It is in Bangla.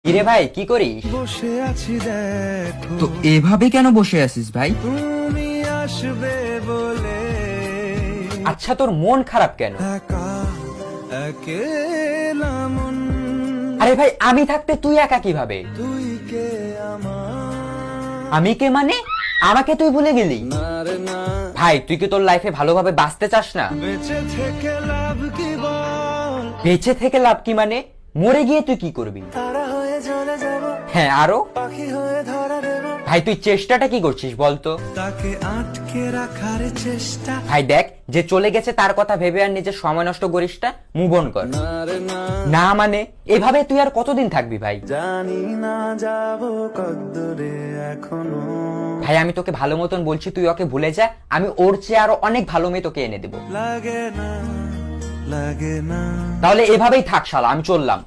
কিরে ভাই কি করিস? বসে আছি দেখো তো এভাবে কেন বসে আছিস ভাই? তুমি আসবে বলে আচ্ছা তোর মন খারাপ কেন? একা একেলা মন আরে ভাই আমি থাকতে তুই একা কিভাবে? তুই কে আমার আমি কে মানে? আমাকে তুই ভুলে গেলি? না রে না ভাই তুই কি তোর লাইফে ভালোভাবে বাঁচতে চাস না? বেঁচে থেকে লাভ কি বল বেঁচে থেকে লাভ কি মানে? মরে গিয়ে তুই কি করবি? তারা হয়ে চলে যাব হ্যাঁ আরো? পাখি হয়ে ধরা দেব ভাই তুই চেষ্টাটা কি করছিস বলতো? তাকে আটকে রাখার চেষ্টা ভাই দেখ যে চলে গেছে তার কথা ভেবে আর নিজের সময় নষ্ট করিস না, মুভ অন কর। না রে না না মানে এভাবে তুই আর কতদিন থাকবি ভাই? জানি না যাব কদ্দূরে এখনো ভাই আমি তোকে ভালো মতন বলছি তুই ওকে ভুলে যা, আমি ওর চেয়ে আরো অনেক ভালো মেয়ে তোকে এনে দেবো। লাগে না তাহলে এভাবেই থাক শালা, আমি চললাম।